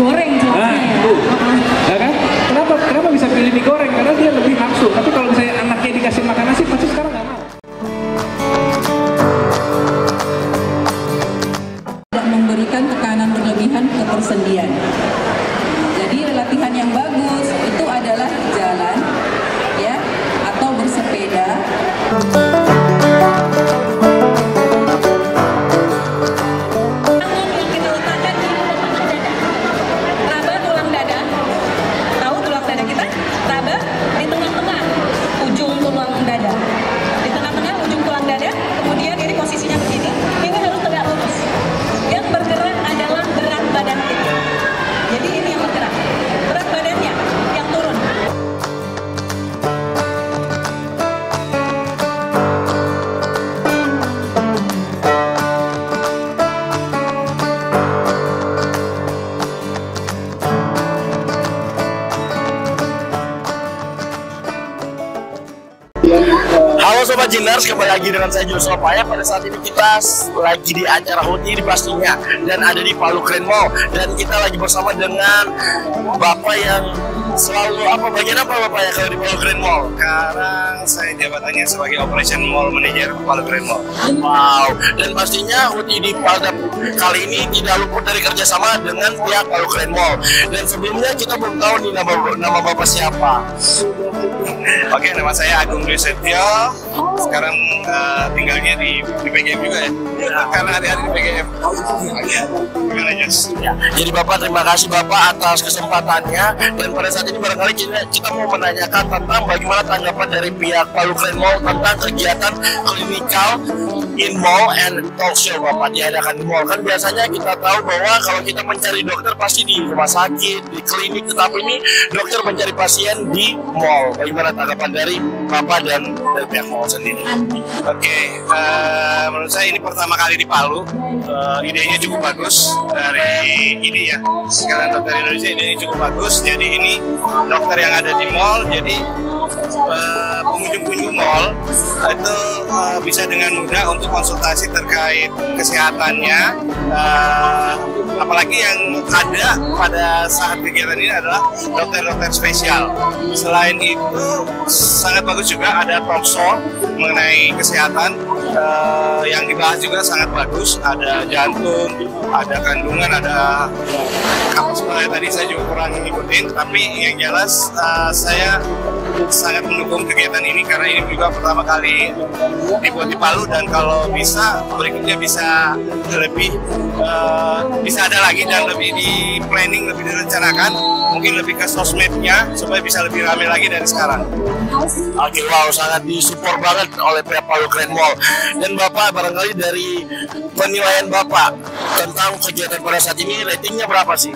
goreng jelasnya. Ya kan? Kenapa bisa pilih mie goreng? Karena dia lebih nafsu. Tapi kalau misalnya anaknya dikasih makan nasi, pasti sekarang nggak mau. Tidak memberikan tekanan berlebihan ke persendian. Jadi latihan yang bagus itu adalah jalan, ya, atau bersepeda. Halo Sobat Jiners, kembali lagi dengan saya Joshua Paya. Pada saat ini kita lagi di acara HUT ID pastinya, dan ada di Palu Grand Mall. Dan kita lagi bersama dengan Bapak yang selalu bagian apa Bapak ya kalau di Palu Grand Mall? Sekarang saya jabatannya sebagai Operation Mall Manager Palu Grand Mall. Wow, dan pastinya HUT ID pada kali ini tidak luput dari kerjasama dengan pihak Palu Grand Mall. Dan sebelumnya kita belum tahu nih nama Bapak siapa. Oke, nama saya Agung Dwi Setio. Sekarang tinggalnya di PGM juga ya. Karena hari-hari di PGM. Gimana Jos? Ya, jadi Bapak, terima kasih Bapak atas kesempatannya. Dan pada saat ini barangkali kita mau menanyakan tentang bagaimana tanggapan dari pihak Palu Grand Mall tentang kegiatan klinikal in mall and talk show Bapak diadakan di mall. Kan biasanya kita tahu bahwa kalau kita mencari dokter pasti di rumah sakit, di klinik, tetapi ini dokter mencari pasien di mall. Bagaimana tanggapan dari Bapak dan dari pihak mall sendiri? Oke, menurut saya ini pertama kali di Palu. Idenya cukup bagus dari ini ya. Sekarang dokter Indonesia idenya cukup bagus. Jadi ini dokter yang ada di mall. Jadi pengunjung-pengunjung mall itu bisa dengan mudah untuk konsultasi terkait kesehatannya, apalagi yang ada pada saat kegiatan ini adalah dokter-dokter spesial. Selain itu sangat bagus juga ada talk show mengenai kesehatan yang dibahas juga sangat bagus. Ada jantung, ada kandungan, ada apa sebenarnya tadi saya juga kurang ngikutin, tapi yang jelas saya sangat mendukung kegiatan ini karena ini juga pertama kali dibuat di Palu, dan kalau bisa berikutnya bisa lebih bisa ada lagi dan lebih di planning, lebih direncanakan, mungkin lebih ke sosmednya supaya bisa lebih ramai lagi dari sekarang. Oke, wow, sangat disupport banget oleh pihak Palu Grand Mall. Dan Bapak, barangkali dari penilaian Bapak tentang kegiatan pada saat ini, ratingnya berapa sih?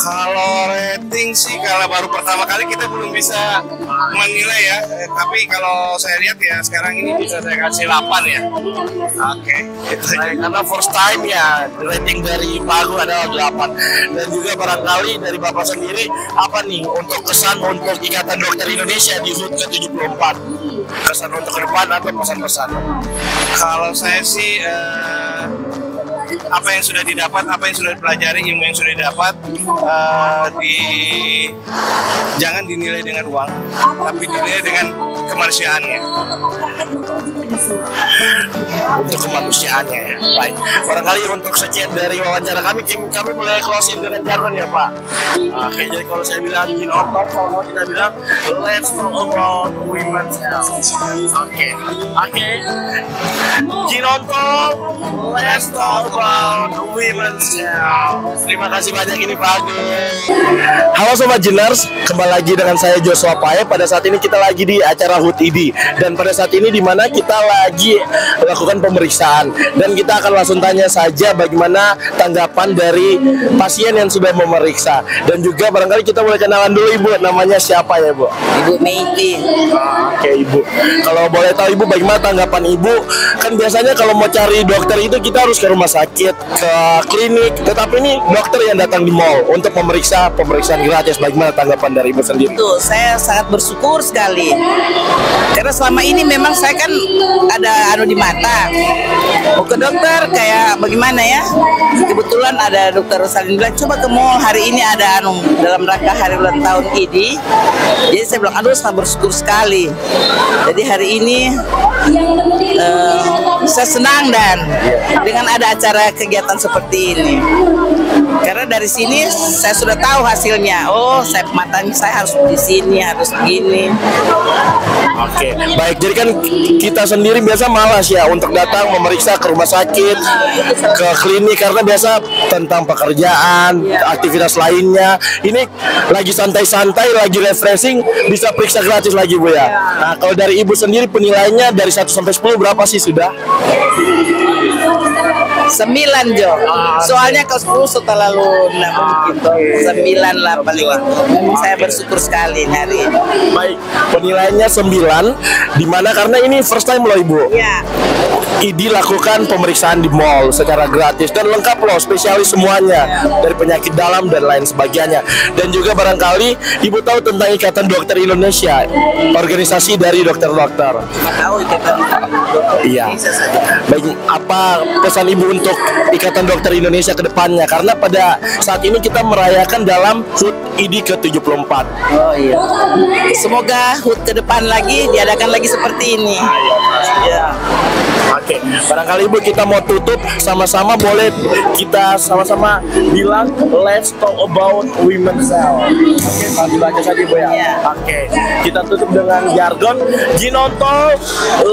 Kalau rating sih, kalau baru pertama kali kita belum bisa menilai ya, tapi kalau saya lihat ya sekarang ini bisa saya kasih 8 ya. Oke. Karena first time ya, rating dari Palu adalah 8. Dan juga barangkali dari Bapak sendiri, apa nih untuk kesan untuk Ikatan Dokter Indonesia di HUT ke-74? Kesan untuk ke depan atau pesan-pesan? Kalau saya sih apa yang sudah didapat, apa yang sudah dipelajari, ilmu yang sudah didapat, jangan dinilai dengan uang, tapi dinilai dengan kemanusiaannya. Untuk kemanusiaannya ya. Baik. Barangkali untuk sekian dari wawancara kami boleh closing dengan jargon ya Pak. Oke, jadi kalau saya bilang Jinotong, kalau kita bilang let's talk about women's health. Oke. Jinotong, let's talk about women's health. Terima kasih banyak ini Pak Agung. Halo Sobat Jiners, kembali lagi dengan saya Joshua Paya. Pada saat ini kita lagi di acara HUT ID, dan pada saat ini dimana kita lagi lakukan pemeriksaan, dan kita akan langsung tanya saja bagaimana tanggapan dari pasien yang sudah memeriksa. Dan juga barangkali kita boleh kenalan dulu Ibu, namanya siapa ya Bu? Ibu Meiti. Oke Ibu, kalau boleh tahu Ibu bagaimana tanggapan Ibu? Kan biasanya kalau mau cari dokter itu kita harus ke rumah sakit, ke klinik, tetapi ini dokter yang datang di mall untuk pemeriksaan gratis. Bagaimana tanggapan dari Ibu sendiri? Tuh, saya sangat bersyukur sekali. Karena selama ini memang saya kan ada di mata. Mau ke dokter kayak bagaimana ya? Kebetulan ada dokter Rosalin bilang coba ke mall, hari ini ada dalam rangka hari ulang tahun ID. Jadi saya bilang aduh sangat bersyukur sekali. Jadi hari ini saya senang dan dengan ada acara kegiatan seperti ini. Karena dari sini saya sudah tahu hasilnya. Oh, matanya saya harus di sini, harus begini. Oke, baik. Jadi kan kita sendiri biasa malas ya untuk datang memeriksa ke rumah sakit, ke klinik karena biasa tentang pekerjaan, aktivitas lainnya. Ini lagi santai-santai, lagi refreshing, bisa periksa gratis lagi Bu ya. Nah, kalau dari Ibu sendiri penilaiannya dari 1 sampai 10 berapa sih sudah? 9 Jo. Soalnya kalau 10 terlalu mungkin 9 lah paling. Memang saya bersyukur sekali hari ini. Baik, penilaiannya 9. Dimana karena ini first time loh Ibu. Ya. ID lakukan pemeriksaan di mall secara gratis dan lengkap loh, spesialis semuanya dari penyakit dalam dan lain sebagainya. Dan juga barangkali Ibu tahu tentang Ikatan Dokter Indonesia, organisasi dari dokter-dokter. Tahu Ikatan Dokter Iya. Indonesia saja. Baik, apa pesan Ibu untuk Ikatan Dokter Indonesia ke depannya? Karena pada saat ini kita merayakan dalam HUT ID ke-74. Oh iya. Semoga HUT ke depan lagi diadakan lagi seperti ini. Ya. Oke, barangkali Ibu kita mau tutup sama-sama, boleh kita sama-sama bilang let's talk about women's health. Oke, sambil baca saja Ibu ya. Iya. Oke, kita tutup dengan jargon Ginonto,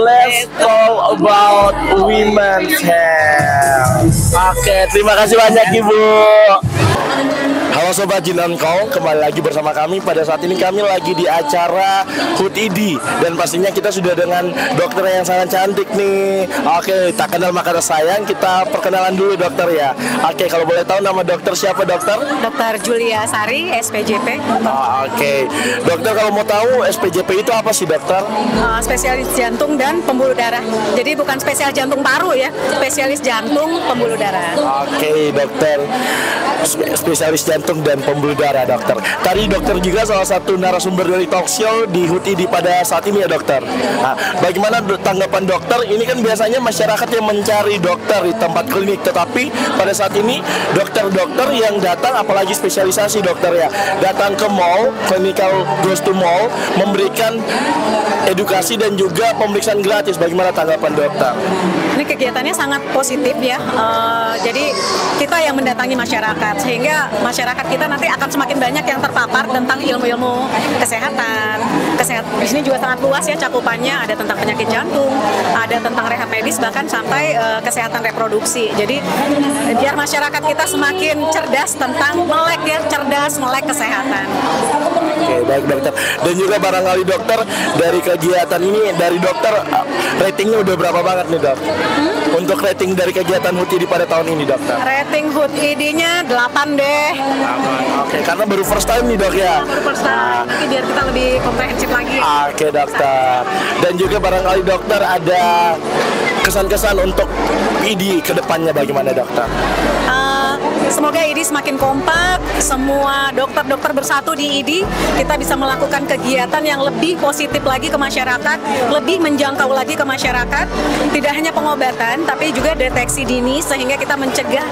let's talk about women's health. Oke, terima kasih banyak Ibu. Halo Sobat Jinonko, kembali lagi bersama kami. Pada saat ini kami lagi di acara HUT ID dan pastinya kita sudah dengan dokter yang sangat cantik nih. Oke, tak kenal maka tak sayang, kita perkenalan dulu dokter ya. Oke, kalau boleh tahu nama dokter siapa dokter? Dr. Julia Sari, SPJP. Oke, dokter kalau mau tahu SPJP itu apa sih dokter? Spesialis jantung dan pembuluh darah. Jadi bukan spesial jantung paru ya, spesialis jantung pembuluh darah. Oke, dokter spesialis jantung dan pembuluh darah dokter. Tadi dokter juga salah satu narasumber dari talk show di HUT ID pada saat ini ya dokter. Nah, bagaimana tanggapan dokter? Ini kan biasanya masyarakat yang mencari dokter di tempat klinik, tetapi pada saat ini dokter-dokter yang datang, apalagi spesialisasi dokter ya, datang ke mall, clinical goes to mall, memberikan edukasi dan juga pemeriksaan gratis. Bagaimana tanggapan dokter? Ini kegiatannya sangat positif ya. Jadi kita yang mendatangi masyarakat, sehingga masyarakat kita nanti akan semakin banyak yang terpapar tentang ilmu-ilmu kesehatan. Di sini juga sangat luas ya cakupannya, ada tentang penyakit jantung, ada tentang rehab medis, bahkan sampai kesehatan reproduksi. Jadi biar masyarakat kita semakin cerdas tentang melek ya, cerdas melek kesehatan. Oke, baik dokter. Dan juga barangkali dokter dari kegiatan ini, dari dokter ratingnya udah berapa banget nih dok? Untuk rating dari kegiatan HUT ID pada tahun ini dokter? Rating HUT ID-nya 8 deh. Oke, karena baru first time nih dok ya? Baru first time, tapi biar kita lebih komprehensif lagi. Oke dokter. Dan juga barangkali dokter ada kesan-kesan untuk ID ke depannya bagaimana dokter? Semoga ID semakin kompak, semua dokter-dokter bersatu di ID, kita bisa melakukan kegiatan yang lebih positif lagi ke masyarakat, lebih menjangkau lagi ke masyarakat, tidak hanya pengobatan, tapi juga deteksi dini, sehingga kita mencegah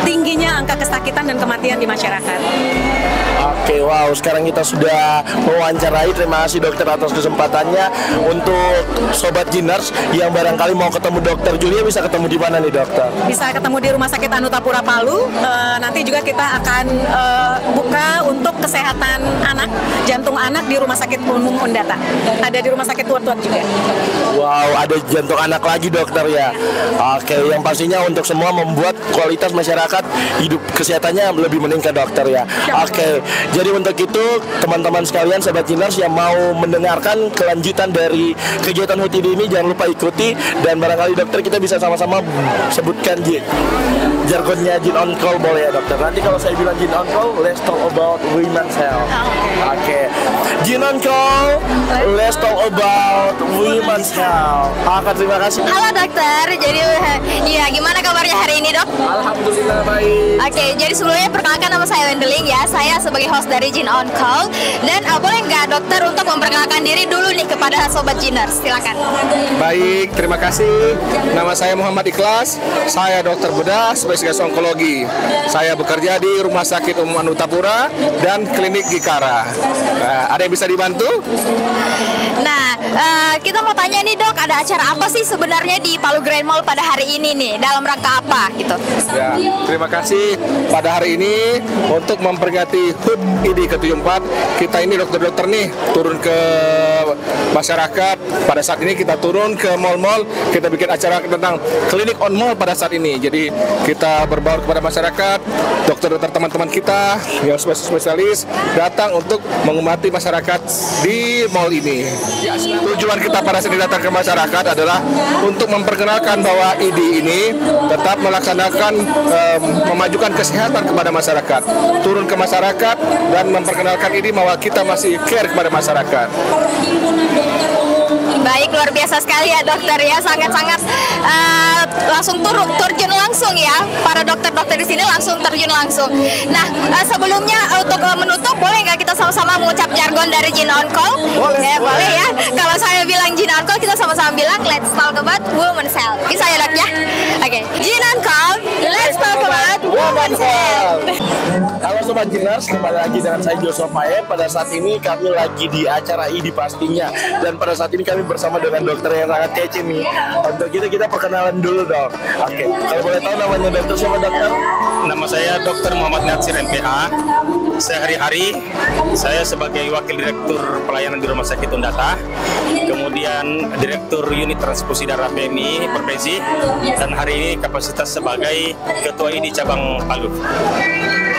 tingginya angka kesakitan dan kematian di masyarakat. Oke, wow, sekarang kita sudah mewawancarai. Terima kasih dokter atas kesempatannya. Untuk Sobat Jiners yang barangkali mau ketemu dokter Julia, bisa ketemu di mana nih dokter? Bisa ketemu di Rumah Sakit Anutapura Palu. Nanti juga kita akan buka untuk kesehatan anak, jantung anak di Rumah Sakit Umum Undata. Ada di Rumah Sakit Tuat-Tuat juga. Wow, ada jantung anak lagi dokter ya. Oke, yang pastinya untuk semua membuat kualitas masyarakat hidup kesehatannya lebih meningkat dokter ya. Oke, jadi untuk itu teman-teman sekalian Sobat Jiners yang mau mendengarkan kelanjutan dari kegiatan HUT ID ini, jangan lupa ikuti, dan barangkali dokter kita bisa sama-sama sebutkan jargonnya Gin on Call boleh ya dokter? Nanti kalau saya bilang Gin on Call, let's talk about women's health. Oke. Gin on Call, let's talk about women's health. Terima kasih. Halo dokter, jadi ya gimana kabarnya hari ini dok? Alhamdulillah baik. Oke, jadi sebelumnya perkenalkan nama saya Wendeling ya, saya sebagai host dari Gin on Call. Dan boleh nggak dokter untuk memperkenalkan diri dulu nih kepada Sobat Giners, silakan. Baik, terima kasih. Nama saya Muhammad Ikhlas, saya dokter bedah spesialis onkologi. Saya bekerja di Rumah Sakit Umum Anutapura dan Klinik Gikara. Ada yang bisa dibantu? Nah, kita mau tanya nih dok, ada acara apa sih sebenarnya di Palu Grand Mall pada hari ini nih? Dalam rangka apa gitu? Ya, terima kasih. Pada hari ini untuk memperingati HUT ID ke-74, kita ini dokter-dokter nih turun ke masyarakat. Pada saat ini kita turun ke mall-mall, kita bikin acara tentang klinik on mall pada saat ini. Jadi kita berbaur kepada masyarakat, dokter-dokter teman-teman kita yang spesialis datang untuk mengobati masyarakat di mall ini. Ya, tujuan kita pada saat ini datang ke masyarakat adalah untuk memperkenalkan bahwa ID ini tetap melaksanakan memajukan kesehatan kepada masyarakat, turun ke masyarakat dan memperkenalkan ini bahwa kita masih care kepada masyarakat. Baik, luar biasa sekali ya dokter ya, sangat-sangat langsung terjun langsung ya, para dokter-dokter di sini langsung terjun langsung. Nah, sebelumnya untuk menutup, boleh nggak kita sama-sama mengucap jargon dari Gin on Call? Boleh. Ya, boleh ya. Kalau saya bilang Gin on Call, kita sama-sama bilang let's talk about women's health. Bisa ya dok ya? Oke, Gin on Call, let's talk about women's health. Halo Sobat Giners, kembali lagi dengan saya Joshua Pae. Pada saat ini kami lagi di acara ID pastinya, dan pada saat ini kami bersama dengan dokter yang sangat kece nih. Untuk kita perkenalan dulu dok. Oke, kalau boleh tahu namanya dokter siapa dokter? Nama saya Dr. Muhammad Natsir MPH. Sehari-hari saya sebagai Wakil Direktur Pelayanan di Rumah Sakit Undata, kemudian Direktur Unit Transfusi Darah PMI Provinsi, dan hari ini kapasitas sebagai Ketua ID Cabang Palu.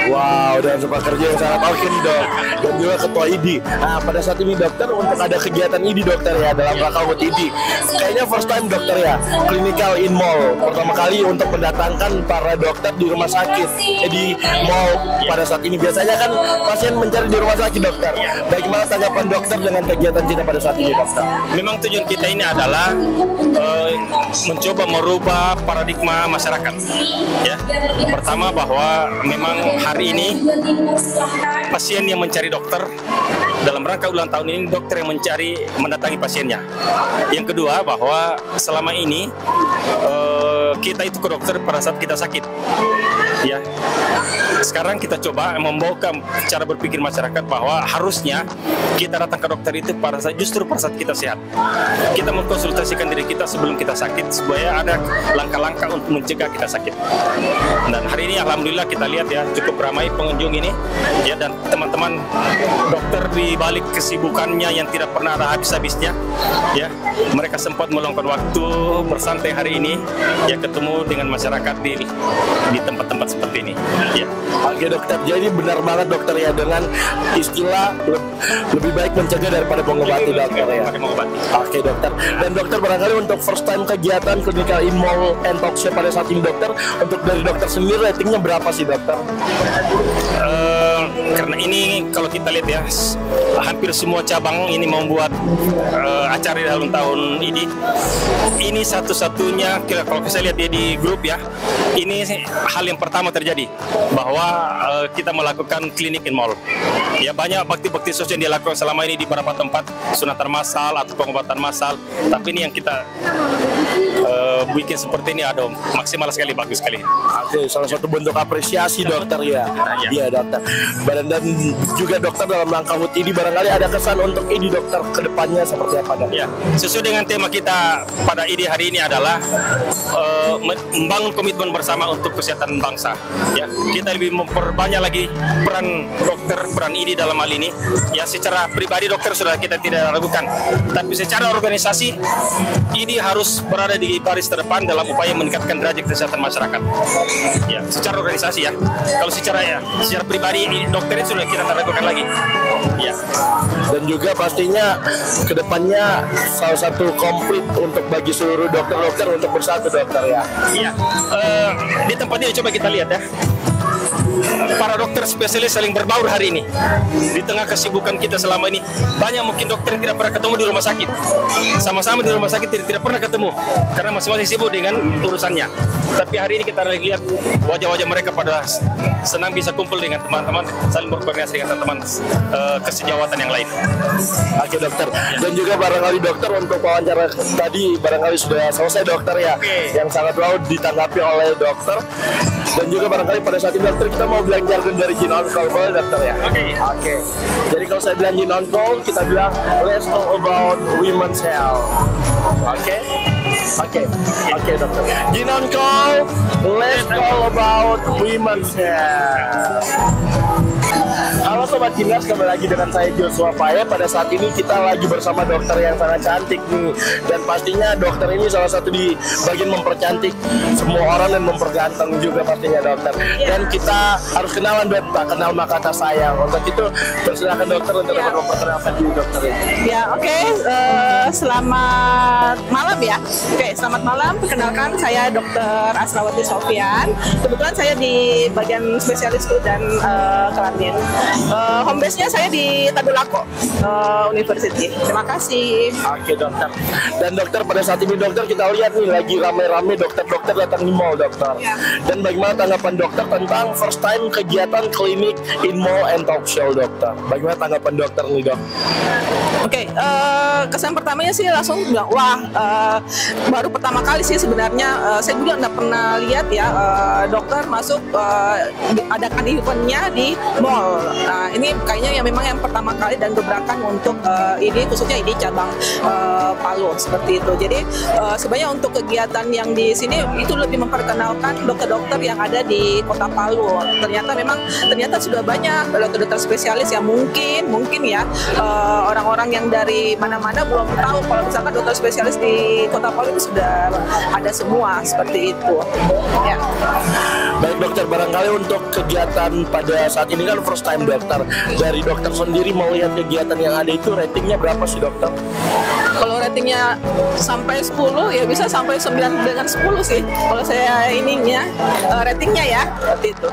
Wow, dan sebuah kerja yang sangat oke nih dok. Dan juga ketua ID. Nah, pada saat ini dokter untuk ada kegiatan ID dokter ya dalam rangka HUT ID. Kayaknya first time dokter ya, clinical in mall. Pertama kali untuk mendatangkan para dokter di rumah sakit, di mall pada saat ini. Biasanya kan pasien mencari di rumah sakit dokter. Bagaimana tanggapan dokter dengan kegiatan kita pada saat ini dokter? Memang tujuan kita ini adalah mencoba merubah paradigma masyarakat. Ya, pertama bahwa memang hari ini pasien yang mencari dokter, dalam rangka ulang tahun ini dokter yang mendatangi pasiennya. Yang kedua bahwa selama ini kita itu ke dokter pada saat kita sakit. Ya, sekarang kita coba membawa cara berpikir masyarakat bahwa harusnya kita datang ke dokter itu justru pada saat kita sehat. Kita mengkonsultasikan diri kita sebelum kita sakit supaya ada langkah-langkah untuk mencegah kita sakit. Dan hari ini alhamdulillah kita lihat ya cukup ramai pengunjung ini ya, dan teman-teman dokter di balik kesibukannya yang tidak pernah ada habis-habisnya ya, mereka sempat meluangkan waktu bersantai hari ini ya, ketemu dengan masyarakat di tempat-tempat seperti ini ya. Oke dokter, jadi benar banget dokter ya, dengan istilah lebih baik mencegah daripada mengobati dokter ya. Oke dokter, dan dokter barangkali untuk first time kegiatan clinical in mall and talk show pada saat ini dokter, untuk dari dokter sendiri ratingnya berapa sih dokter? Karena ini kalau kita lihat ya, hampir semua cabang ini membuat acara di dalam tahun ini satu-satunya kalau saya lihat dia di grup ya, ini hal yang pertama terjadi bahwa kita melakukan klinik in mall. Ya, banyak bakti-bakti sosial yang dilakukan selama ini di beberapa tempat, sunatan massal atau pengobatan massal, tapi ini yang kita bikin seperti ini, ada maksimal sekali, bagus sekali. Oke, salah satu bentuk apresiasi dokter ya. Iya dokter. Dan juga dokter dalam rangka HUT ini barangkali ada kesan untuk ID dokter kedepannya seperti apa dok? Ya, sesuai dengan tema kita pada ID hari ini adalah membangun komitmen bersama untuk kesehatan bangsa. Ya, kita lebih memperbanyak lagi peran dokter, peran ID dalam hal ini. Ya, secara pribadi dokter sudah kita tidak ragukan, tapi secara organisasi ID harus berada di baris terdepan dalam upaya meningkatkan derajat kesehatan masyarakat. Ya, secara organisasi ya. Kalau secara pribadi dokter itu sudah kita lakukan lagi. Ya. Dan juga pastinya kedepannya salah satu komplit untuk bagi seluruh dokter-dokter untuk bersatu dokter ya. Iya. Di tempat ini coba kita lihat ya. Para dokter spesialis saling berbaur hari ini. Di tengah kesibukan kita selama ini, banyak mungkin dokter yang tidak pernah ketemu di rumah sakit. Sama-sama di rumah sakit tidak pernah ketemu karena masing-masing sibuk dengan urusannya. Tapi hari ini kita lihat wajah-wajah mereka pada senang bisa kumpul dengan teman-teman, saling berkoordinasi dengan teman-teman kesejawatan yang lain. Oke dokter. Dan juga barangkali dokter untuk wawancara tadi barangkali sudah selesai dokter ya. Yang sangat wow ditanggapi oleh dokter. Dan juga barangkali pada saat ini dokter kita mau bilang jargon dari Gin On Call, boleh dokter ya? Oke. Jadi kalau saya bilang Gin On Call, kita bilang let's talk about women's health. Oke dokter. Gin On Call, let's talk about women's health. Halo Sobat Giners, kembali lagi dengan saya Joshua Paye. Pada saat ini kita lagi bersama dokter yang sangat cantik nih. Dan pastinya dokter ini salah satu di bagian mempercantik semua orang dan memperganteng juga pastinya dokter. Dan kita harus kenalan dok, tak kenal maka tak sayang. Untuk itu persilakan dokter untuk dapat memperkenalkan diri dokter ini. Ya, oke. Selamat malam ya. Oke, selamat malam. Perkenalkan saya Dr. Asrawati Sofian. Kebetulan saya di bagian spesialis flu dan kelamin. Home base-nya saya di Tadulako University. Terima kasih. Oke dokter. Dan dokter pada saat ini dokter kita lihat nih lagi rame-rame dokter-dokter datang di mall dokter. Dan bagaimana tanggapan dokter tentang first time kegiatan klinik in mall and talk show dokter? Bagaimana tanggapan dokter nih dok? Oke, kesan pertamanya sih langsung bilang wah baru pertama kali sih sebenarnya saya juga nggak pernah lihat ya dokter masuk adakan eventnya di mall. Nah ini kayaknya memang yang pertama kali dan gebrakan untuk ini khususnya ini cabang Palu seperti itu. Jadi sebenarnya untuk kegiatan yang di sini itu lebih memperkenalkan dokter-dokter yang ada di Kota Palu. Ternyata sudah banyak dokter-dokter spesialis yang mungkin ya orang-orang yang dari mana-mana belum tahu kalau misalkan dokter spesialis di Kota Palu itu sudah ada semua seperti itu. Ya. Baik dokter, barangkali untuk kegiatan pada saat ini kan first time dokter. Dari dokter sendiri mau lihat kegiatan yang ada itu ratingnya berapa sih dokter? Kalau ratingnya sampai 10 ya bisa sampai 9 dengan 10 sih. Kalau saya ininya ratingnya ya seperti itu.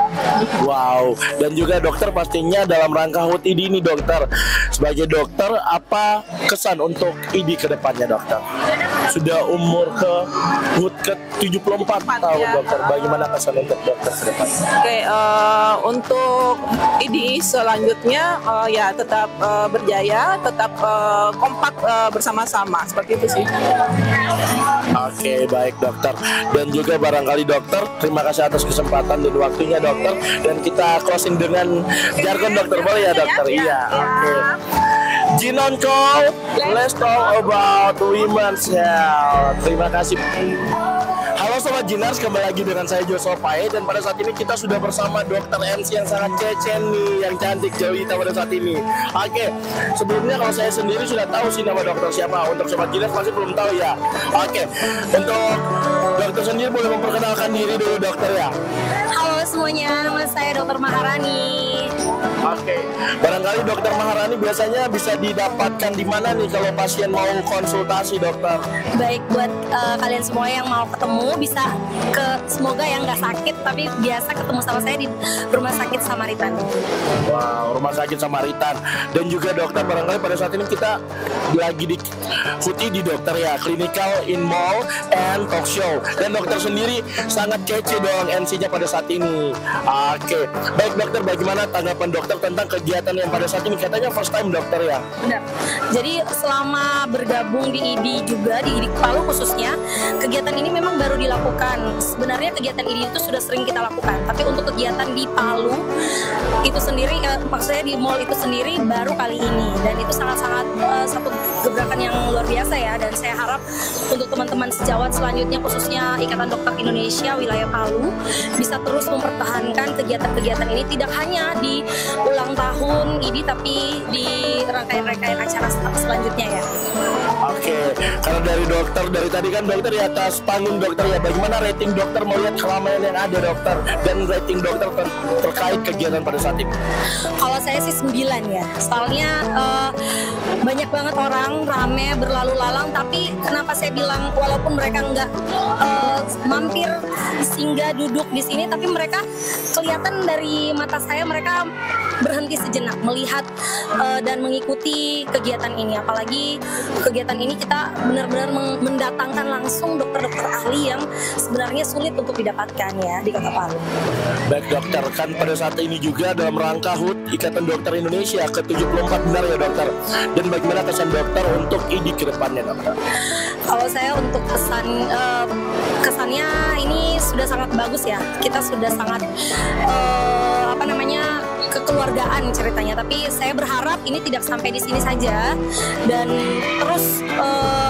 Wow. Dan juga dokter pastinya dalam rangka HUT ID ini dokter. Sebagai dokter apa kesan untuk ID ke depannya dokter? Sudah umur HUT ke 74 tahun ya. Dokter. Bagaimana kesan untuk dokter ke depan? Oke, untuk ID selanjutnya ya tetap berjaya, tetap kompak bersama-sama seperti itu sih. Oke, baik dokter. Dan juga barangkali dokter, terima kasih atas kesempatan dan waktunya dokter. Dan kita closing dengan jargon dokter, boleh ya dokter? Iya. Oke. Gin On Call, let's talk about women's health. Terima kasih. Halo Sobat Giners, kembali lagi dengan saya Joshua Paye. Dan pada saat ini kita sudah bersama dokter MC yang sangat kece nih, yang cantik Jelita pada saat ini. Oke, sebelumnya kalau saya sendiri sudah tahu sih nama dokter siapa. Untuk Sobat Giners masih belum tahu ya. Oke, untuk dokter sendiri boleh memperkenalkan diri dulu dokter ya. Halo semuanya, nama saya Dr. Maharani. Oke, barangkali dokter Maharani biasanya bisa didapatkan di mana nih kalau pasien mau konsultasi dokter? Baik, buat kalian semua yang mau ketemu bisa semoga yang nggak sakit tapi biasa ketemu sama saya di Rumah Sakit Samaritan. Wow, Rumah Sakit Samaritan. Dan juga dokter barangkali pada saat ini kita lagi di HUT ID dokter ya, Clinical in Mall and Talk Show. Dan dokter sendiri sangat kece dong MC-nya pada saat ini. Oke, baik dokter, bagaimana tanggapan dokter tentang kegiatan yang pada saat ini katanya first time dokter ya? Benar. Jadi selama bergabung di ID juga, di ID Palu khususnya, kegiatan ini memang baru dilakukan. Sebenarnya kegiatan ini itu sudah sering kita lakukan, tapi untuk kegiatan di Palu itu sendiri, maksudnya di mall itu sendiri baru kali ini. Dan itu sangat-sangat satu gebrakan yang luar biasa ya. Dan saya harap untuk teman-teman sejawat selanjutnya khususnya Ikatan Dokter Indonesia wilayah Palu bisa terus mempertahankan kegiatan-kegiatan ini tidak hanya di ulang tahun ID tapi di rangkaian acara selanjutnya ya. Oke, karena dari dokter, dari tadi kan dokter di atas panggung dokter ya, bagaimana rating dokter melihat keramaian yang ada dokter, dan rating dokter terkait kegiatan pada saat ini? Kalau saya sih 9 ya, soalnya banyak banget orang, rame, berlalu lalang, tapi kenapa saya bilang walaupun mereka nggak mampir singgah duduk di sini, tapi mereka kelihatan dari mata saya mereka berhenti sejenak melihat dan mengikuti kegiatan ini. Apalagi kegiatan ini kita benar-benar mendatangkan langsung dokter-dokter ahli yang sebenarnya sulit untuk didapatkan ya di Kota Palu. Baik dokter, kan pada saat ini juga dalam rangka HUT Ikatan Dokter Indonesia ke-74 benar ya dokter. Dan bagaimana kesan dokter untuk IDI ke depannya dokter? Kalau saya untuk kesannya ini sudah sangat bagus ya. Kita sudah sangat kekeluargaan ceritanya. Tapi saya berharap ini tidak sampai di sini saja dan terus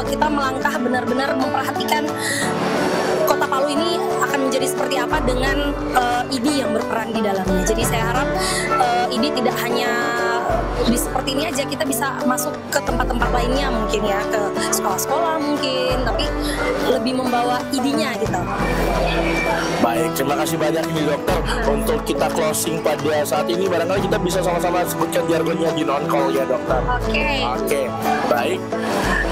kita melangkah benar-benar memperhatikan Kota Palu ini akan menjadi seperti apa dengan IDI yang berperan di dalamnya. Jadi saya harap IDI tidak hanya di seperti ini aja, kita bisa masuk ke tempat-tempat lainnya mungkin ya, ke sekolah-sekolah mungkin, tapi lebih membawa ID-nya gitu. Baik, terima kasih banyak ini dokter. Untuk kita closing pada saat ini, barangkali kita bisa sama-sama sebutkan jargonnya Gin on Call ya dokter. Oke, baik.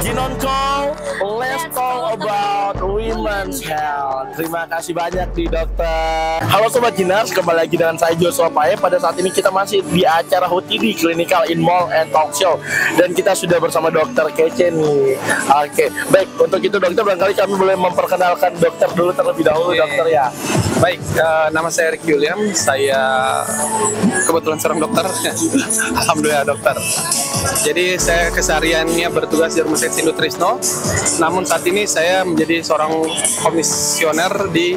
Gin on Call, let's talk about women's health. Terima kasih banyak di dokter. Halo Sobat Ginars, kembali lagi dengan saya Joshua Pae. Pada saat ini kita masih di acara HUT IDI Clinical in Mall and Talk Show, dan kita sudah bersama dokter Kece nih. Oke, baik, untuk itu dokter barangkali kami boleh memperkenalkan dokter dulu terlebih dahulu. Dokter ya. Baik, nama saya Ricky William. Saya kebetulan seorang dokter. Alhamdulillah dokter. Jadi saya kesehariannya bertugas di Rumah Sakit Sindutrisno. Namun saat ini saya menjadi seorang komisioner di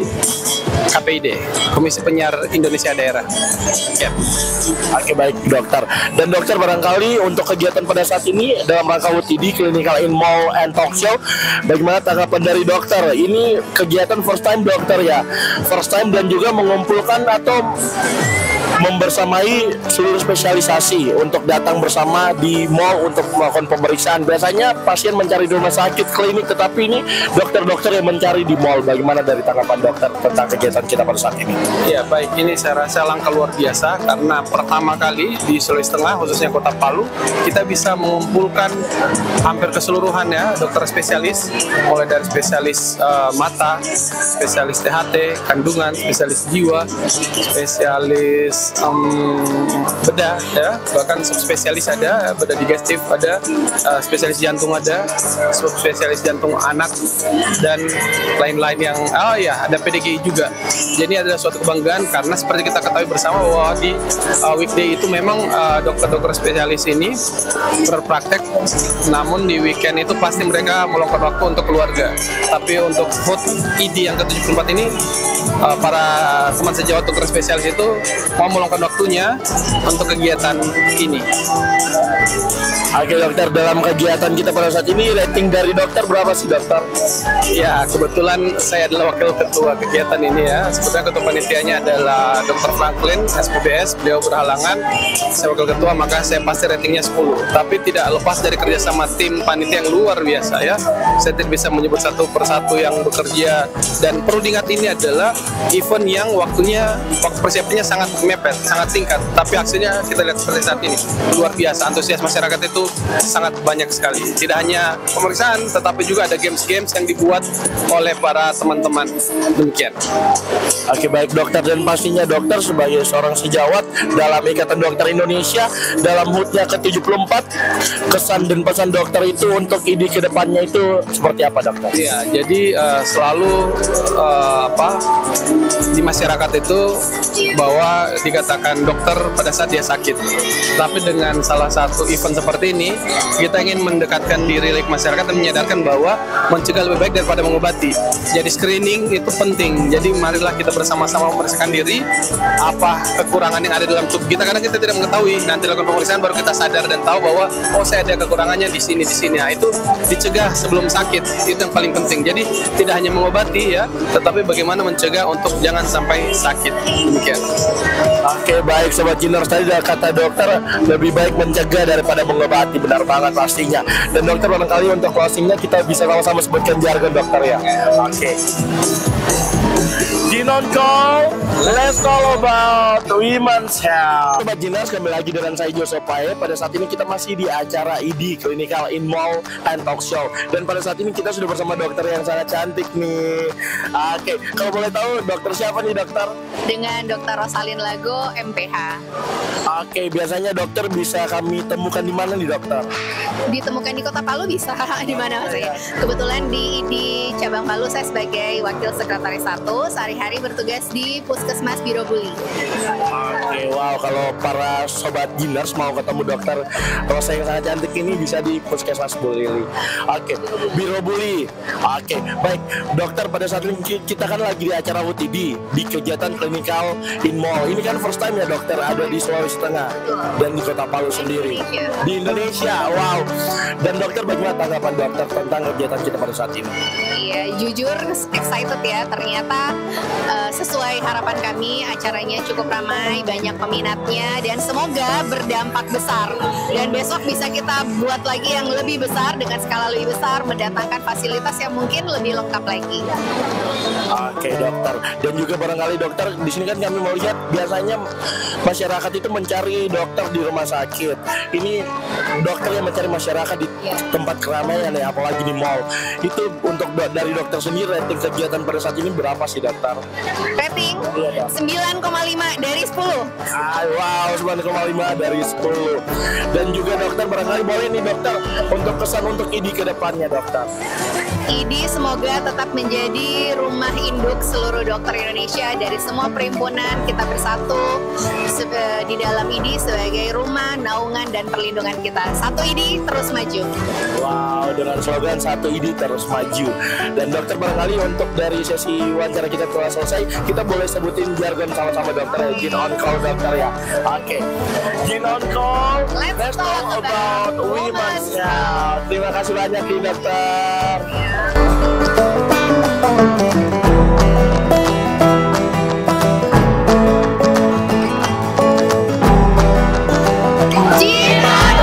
KPID, Komisi Penyiar Indonesia Daerah. Yep. Oke, baik dokter. Dan dokter barangkali untuk kegiatan pada saat ini dalam rangka HUT IDI Clinical in Mall and Talk Show, bagaimana tanggapan dari dokter? Ini kegiatan first time dokter ya, first time dan juga mengumpulkan atau membersamai seluruh spesialisasi untuk datang bersama di mall untuk melakukan pemeriksaan. Biasanya pasien mencari di rumah sakit, klinik, tetapi ini dokter-dokter yang mencari di mall. Bagaimana dari tanggapan dokter tentang kegiatan kita pada saat ini? Ya baik, ini saya rasa langkah luar biasa karena pertama kali di Sulawesi Tengah, khususnya Kota Palu, kita bisa mengumpulkan hampir keseluruhan ya dokter spesialis, mulai dari spesialis mata, spesialis THT, kandungan, spesialis jiwa, spesialis bedah ya, bahkan subspesialis ada, bedah digestif ada, spesialis jantung ada, subspesialis jantung anak, dan lain-lain yang ada PDGI juga. Jadi ada suatu kebanggaan karena seperti kita ketahui bersama bahwa di weekday itu memang dokter-dokter spesialis ini berpraktek, namun di weekend itu pasti mereka meluangkan waktu untuk keluarga. Tapi untuk HUT IDI yang ke-74 ini, para teman sejawat dokter spesialis itu mau meluangkan waktunya untuk kegiatan ini. Oke dokter, dalam kegiatan kita pada saat ini rating dari dokter berapa sih dokter? Ya kebetulan saya adalah wakil ketua kegiatan ini ya. Sebetulnya ketua panitianya adalah Dr. Franklin SPBS, beliau berhalangan. Saya wakil ketua, maka saya pasti ratingnya 10. Tapi tidak lepas dari kerjasama tim panitia yang luar biasa ya. Saya tidak bisa menyebut satu persatu yang bekerja, dan perlu diingat ini adalah event yang waktu persiapannya sangat mepet, sangat singkat, tapi aksinya kita lihat seperti saat ini luar biasa. Antusias masyarakat itu sangat banyak sekali. Tidak hanya pemeriksaan, tetapi juga ada games-games yang dibuat oleh para teman-teman. Demikian. Oke, baik dokter, dan pastinya dokter sebagai seorang sejawat dalam Ikatan Dokter Indonesia dalam HUT-nya ke-74, kesan dan pesan dokter itu untuk IDI ke depannya itu seperti apa dokter? Ya, jadi selalu di masyarakat itu bahwa dikatakan dokter pada saat dia sakit. Tapi dengan salah satu event seperti ini, kita ingin mendekatkan diri ke masyarakat dan menyadarkan bahwa mencegah lebih baik daripada mengobati. Jadi screening itu penting. Jadi marilah kita bersama-sama memeriksakan diri apa kekurangan yang ada dalam tubuh kita, karena kita tidak mengetahui. Nanti lakukan pemeriksaan baru kita sadar dan tahu bahwa saya ada kekurangannya di sini. Nah, itu dicegah sebelum sakit. Itu yang paling penting. Jadi tidak hanya mengobati ya, tetapi bagaimana mencegah untuk jangan sampai sakit. Demikian. Oke, baik Sobat Giners, tadi juga kata dokter lebih baik mencegah daripada mengobati, benar banget pastinya. Dan dokter barangkali untuk closingnya kita bisa sama-sama sebutkan jargon dokter ya. Oke. Jinon Call, let's talk about women's health. Sobat Jinas, kembali lagi dengan saya Joseph Pae. Pada saat ini kita masih di acara ID Clinical in Mall and Talk Show. Dan pada saat ini kita sudah bersama dokter yang sangat cantik nih. Oke, kalau boleh tahu dokter siapa nih dokter? Dengan Dr. Rosalin Lago, MPH. Oke, biasanya dokter bisa kami temukan di mana nih dokter? Ditemukan di Kota Palu bisa di mana saya. Kebetulan di cabang Palu saya sebagai wakil sekretaris 1, sehari-hari bertugas di Puskesmas Biro Buli. Oke, wow, kalau para sobat Jiners mau ketemu dokter Rosa yang sangat cantik ini bisa di Puskesmas Buli. Oke, Biro Buli. Oke, baik dokter, pada saat ini kita kan lagi di acara UTD di kegiatan Clinical in Mall. Ini kan first time ya dokter ada di Sulawesi Tengah dan di Kota Palu sendiri. Di Indonesia, wow. Dan dokter, bagaimana tanggapan dokter tentang kegiatan kita pada saat ini? Iya, jujur excited ya. Ternyata sesuai harapan kami, acaranya cukup ramai, banyak peminatnya, dan semoga berdampak besar. Dan besok bisa kita buat lagi yang lebih besar dengan skala lebih besar, mendatangkan fasilitas yang mungkin lebih lengkap lagi. Oke dokter, dan juga barangkali dokter di sini kan kami mau lihat biasanya masyarakat itu mencari dokter di rumah sakit. Ini dokter yang mencari masyarakat di tempat keramaian ya, apalagi di mall. Itu untuk dari dokter sendiri rating kegiatan pada saat ini berapa sih dokter? Rating 9,5 dari 10. Wow, 9,5 dari 10. Dan juga dokter barangkali boleh nih dokter untuk kesan untuk ID ke depannya dokter. ID semoga tetap menjadi rumah induk seluruh dokter Indonesia. Dari semua perhimpunan kita bersatu di dalam ID sebagai rumah, naungan, dan perlindungan kita. Satu ID terus maju. Wow, dengan slogan satu ID terus maju. Dan dokter barangkali untuk dari sesi wawancara kita telah selesai, kita boleh sebutin jargon sama-sama dokter ya. Jin on call dokter ya. Oke, Jin on call, let's talk about women's health. Terima kasih banyak nih dokter. Jinon!